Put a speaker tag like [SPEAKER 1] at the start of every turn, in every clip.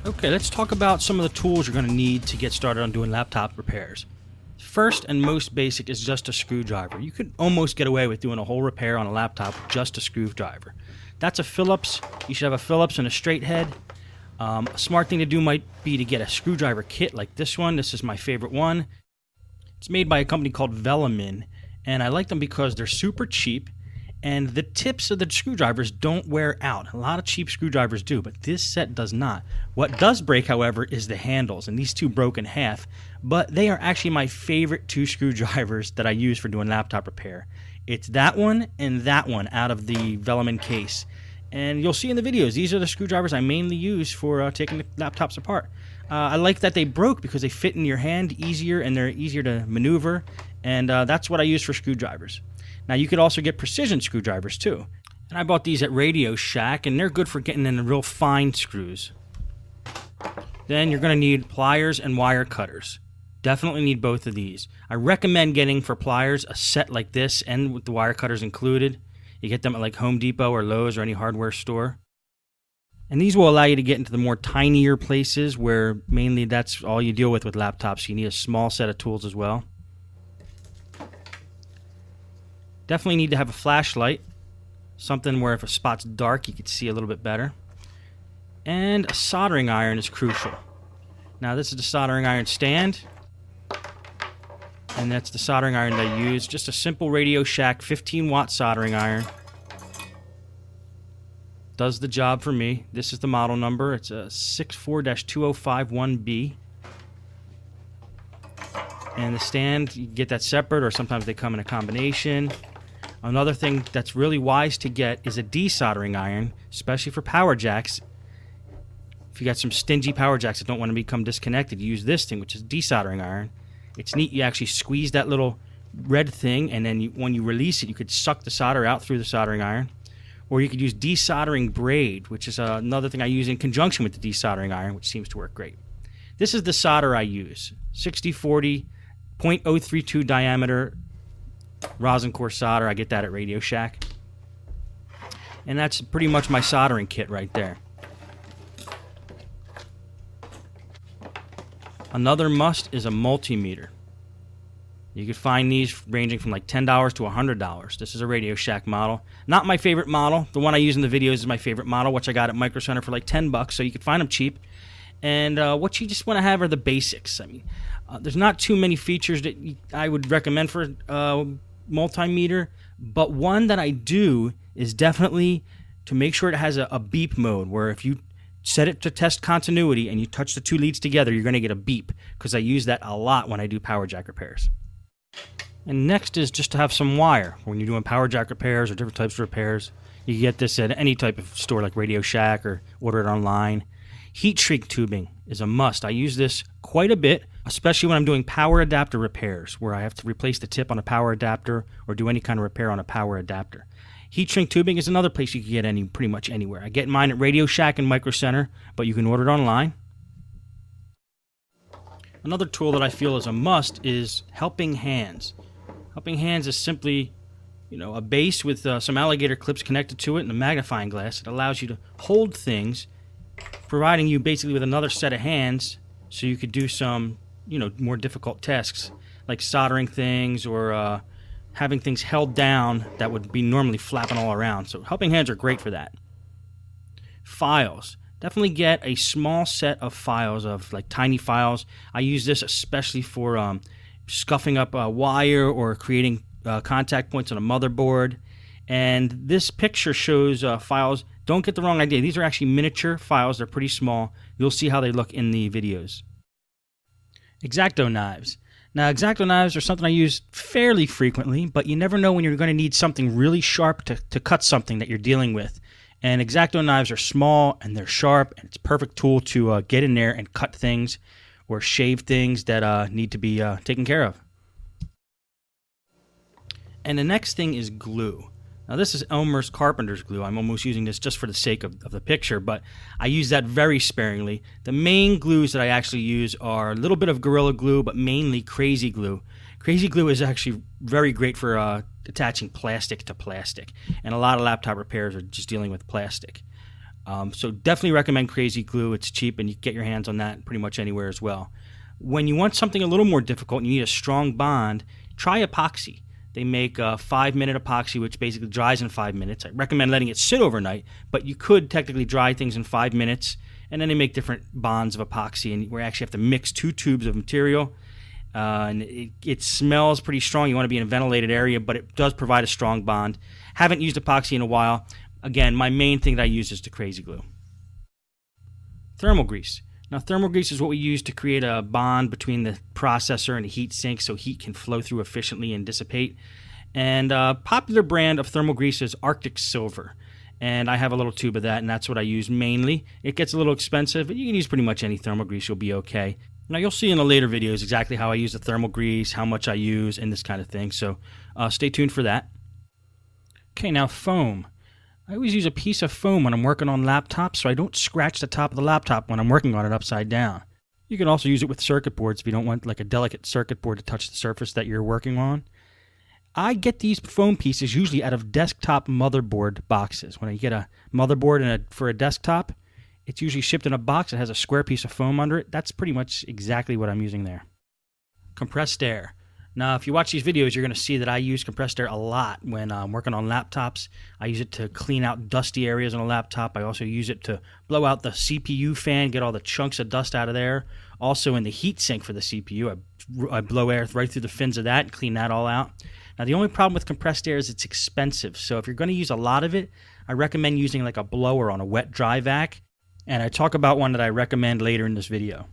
[SPEAKER 1] Okay, let's talk about some of the tools you're going to need to get started on doing laptop repairs. First and most basic is just a screwdriver. You could almost get away with doing a whole repair on a laptop with just a screwdriver. That's a Phillips. You should have a Phillips and a straight head. A smart thing to do might be to get a screwdriver kit like this one. This is my favorite one. It's made by a company called Velamin, and I like them because they're super cheap, and the tips of the screwdrivers don't wear out. A lot of cheap screwdrivers do, but this set does not. What does break, however, is the handles, and these two broke in half, but they are actually my favorite two screwdrivers that I use for doing laptop repair. It's that one and that one out of the Velamin case. And you'll see in the videos, these are the screwdrivers I mainly use for taking the laptops apart. I like that they broke because they fit in your hand easier and they're easier to maneuver, and that's what I use for screwdrivers. Now you could also get precision screwdrivers too. And I bought these at Radio Shack, and they're good for getting in the real fine screws. Then you're going to need pliers and wire cutters. Definitely need both of these. I recommend getting for pliers a set like this and with the wire cutters included. You get them at like Home Depot or Lowe's or any hardware store. And these will allow you to get into the more tinier places where mainly that's all you deal with laptops. You need a small set of tools as well. Definitely need to have a flashlight. Something where if a spot's dark you can see a little bit better. And a soldering iron is crucial. Now this is the soldering iron stand. And that's the soldering iron that I use. Just a simple Radio Shack 15-watt soldering iron. Does the job for me. This is the model number. It's a 64-2051B. And the stand, you get that separate, or sometimes they come in a combination. Another thing that's really wise to get is a desoldering iron, especially for power jacks. If you got some stingy power jacks that don't want to become disconnected, use this thing, which is desoldering iron. It's neat. You actually squeeze that little red thing, and then when you release it, you could suck the solder out through the soldering iron. Or you could use desoldering braid, which is another thing I use in conjunction with the desoldering iron, which seems to work great. This is the solder I use. 6040, 0.032 diameter rosin core solder. I get that at Radio Shack. And that's pretty much my soldering kit right there. Another must is a multimeter. You could find these ranging from like $10 to $100. This is a Radio Shack model. Not my favorite model. The one I use in the videos is my favorite model, which I got at Micro Center for like $10, so you could find them cheap. And what you just want to have are the basics. I mean, there's not too many features that I would recommend for multimeter, but one that I do is definitely to make sure it has a beep mode, where if you set it to test continuity and you touch the two leads together, you're going to get a beep, because I use that a lot when I do power jack repairs. And next is just to have some wire. When you're doing power jack repairs or different types of repairs, you can get this at any type of store like Radio Shack or order it online. Heat shrink tubing is a must. I use this quite a bit, especially when I'm doing power adapter repairs, where I have to replace the tip on a power adapter or do any kind of repair on a power adapter. Heat shrink tubing is another place you can get pretty much anywhere. I get mine at Radio Shack and Micro Center, but you can order it online. Another tool that I feel is a must is helping hands. Helping hands is simply, a base with some alligator clips connected to it and a magnifying glass. It allows you to hold things, providing you basically with another set of hands, so you could do some, more difficult tasks like soldering things or having things held down that would be normally flapping all around. So helping hands are great for that. Files. Definitely get a small set of files, of like tiny files. I use this especially for scuffing up a wire or creating contact points on a motherboard. And this picture shows files. Don't get the wrong idea. These are actually miniature files. They're pretty small. You'll see how they look in the videos. X-Acto knives. Now, X-Acto knives are something I use fairly frequently, but you never know when you're going to need something really sharp to cut something that you're dealing with. And X-Acto knives are small and they're sharp, and it's a perfect tool to get in there and cut things or shave things that need to be taken care of. And the next thing is glue. Now this is Elmer's Carpenter's glue. I'm almost using this just for the sake of the picture, but I use that very sparingly. The main glues that I actually use are a little bit of Gorilla Glue, but mainly Crazy Glue. Crazy Glue is actually very great for attaching plastic to plastic, and a lot of laptop repairs are just dealing with plastic. So definitely recommend Crazy Glue. It's cheap and you can get your hands on that pretty much anywhere as well. When you want something a little more difficult and you need a strong bond, try epoxy. They make a 5-minute epoxy, which basically dries in 5 minutes. I recommend letting it sit overnight, but you could technically dry things in 5 minutes. And then they make different bonds of epoxy, and we actually have to mix 2 tubes of material. And it smells pretty strong. You want to be in a ventilated area, but it does provide a strong bond. Haven't used epoxy in a while. Again, my main thing that I use is the Crazy Glue. Thermal grease. Now, thermal grease is what we use to create a bond between the processor and the heat sink so heat can flow through efficiently and dissipate. And a popular brand of thermal grease is Arctic Silver. And I have a little tube of that, and that's what I use mainly. It gets a little expensive, but you can use pretty much any thermal grease. You'll be okay. Now, you'll see in the later videos exactly how I use the thermal grease, how much I use, and this kind of thing. So stay tuned for that. Okay, now foam. I always use a piece of foam when I'm working on laptops so I don't scratch the top of the laptop when I'm working on it upside down. You can also use it with circuit boards if you don't want like a delicate circuit board to touch the surface that you're working on. I get these foam pieces usually out of desktop motherboard boxes. When you get a motherboard for a desktop, it's usually shipped in a box that has a square piece of foam under it. That's pretty much exactly what I'm using there. Compressed air. Now, if you watch these videos, you're going to see that I use compressed air a lot when I'm working on laptops. I use it to clean out dusty areas on a laptop. I also use it to blow out the CPU fan, get all the chunks of dust out of there. Also in the heat sink for the CPU, I blow air right through the fins of that and clean that all out. Now, the only problem with compressed air is it's expensive. So if you're going to use a lot of it, I recommend using like a blower on a wet dry vac. And I talk about one that I recommend later in this video.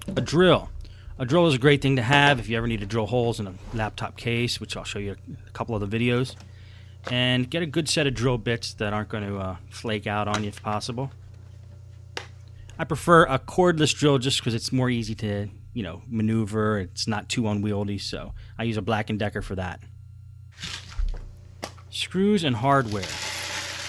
[SPEAKER 1] A drill. A drill is a great thing to have if you ever need to drill holes in a laptop case, which I'll show you a couple of the videos. And get a good set of drill bits that aren't going to flake out on you if possible. I prefer a cordless drill just because it's more easy to, maneuver. It's not too unwieldy, so I use a Black & Decker for that. Screws and hardware.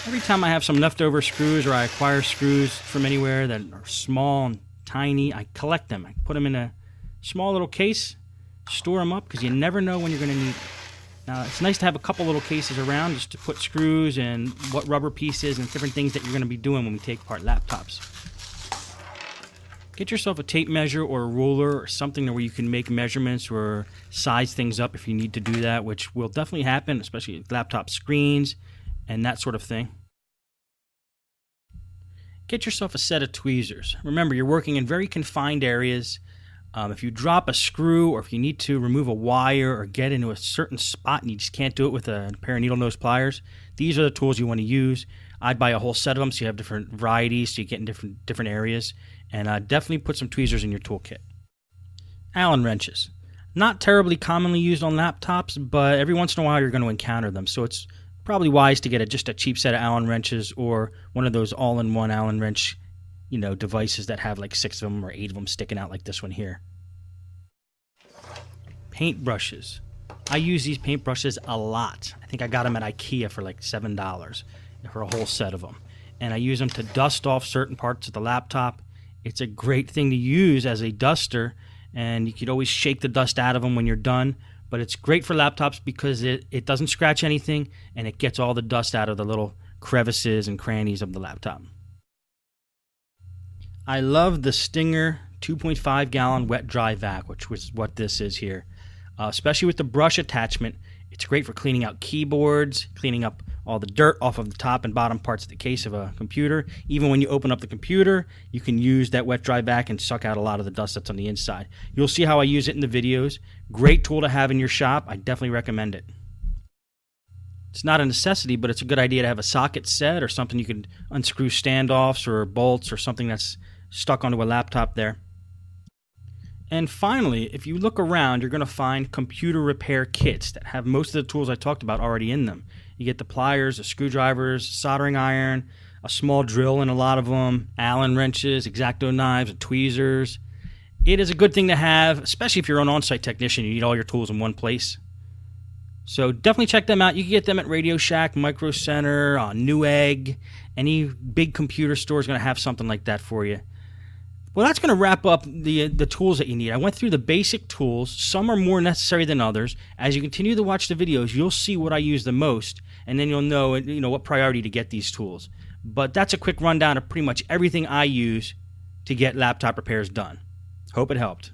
[SPEAKER 1] Every time I have some leftover screws or I acquire screws from anywhere that are small and tiny, I collect them. I put them in a small little case, store them up because you never know when you're going to need them. Now, it's nice to have a couple little cases around just to put screws and what rubber pieces and different things that you're going to be doing when we take apart laptops. Get yourself a tape measure or a ruler or something where you can make measurements or size things up if you need to do that, which will definitely happen, especially with laptop screens and that sort of thing. Get yourself a set of tweezers. Remember, you're working in very confined areas. If you drop a screw or if you need to remove a wire or get into a certain spot and you just can't do it with a pair of needle nose pliers, these are the tools you want to use. I'd buy a whole set of them so you have different varieties so you get in different areas. And definitely put some tweezers in your toolkit. Allen wrenches. Not terribly commonly used on laptops, but every once in a while you're going to encounter them. So it's probably wise to get just a cheap set of Allen wrenches or one of those all-in-one Allen wrench devices that have like 6 of them or 8 of them sticking out like this one here. Paintbrushes. I use these paintbrushes a lot. I think I got them at IKEA for like $7 for a whole set of them. And I use them to dust off certain parts of the laptop. It's a great thing to use as a duster, and you could always shake the dust out of them when you're done. But it's great for laptops because it doesn't scratch anything, and it gets all the dust out of the little crevices and crannies of the laptop. I love the Stinger 2.5 gallon wet dry vac, which was what this is here. Especially with the brush attachment, it's great for cleaning out keyboards, cleaning up all the dirt off of the top and bottom parts of the case of a computer. Even when you open up the computer, you can use that wet dry vac and suck out a lot of the dust that's on the inside. You'll see how I use it in the videos. Great tool to have in your shop. I definitely recommend it. It's not a necessity, but it's a good idea to have a socket set or something you can unscrew standoffs or bolts or something that's stuck onto a laptop there. And finally, if you look around, you're going to find computer repair kits that have most of the tools I talked about already in them. You get the pliers, the screwdrivers, soldering iron, a small drill in a lot of them, Allen wrenches, X-Acto knives, and tweezers. It is a good thing to have, especially if you're an on-site technician. You need all your tools in one place. So definitely check them out. You can get them at Radio Shack, Micro Center, Newegg. Any big computer store is going to have something like that for you. Well, that's going to wrap up the tools that you need. I went through the basic tools. Some are more necessary than others. As you continue to watch the videos, you'll see what I use the most, and then you'll know what priority to get these tools. But that's a quick rundown of pretty much everything I use to get laptop repairs done. Hope it helped.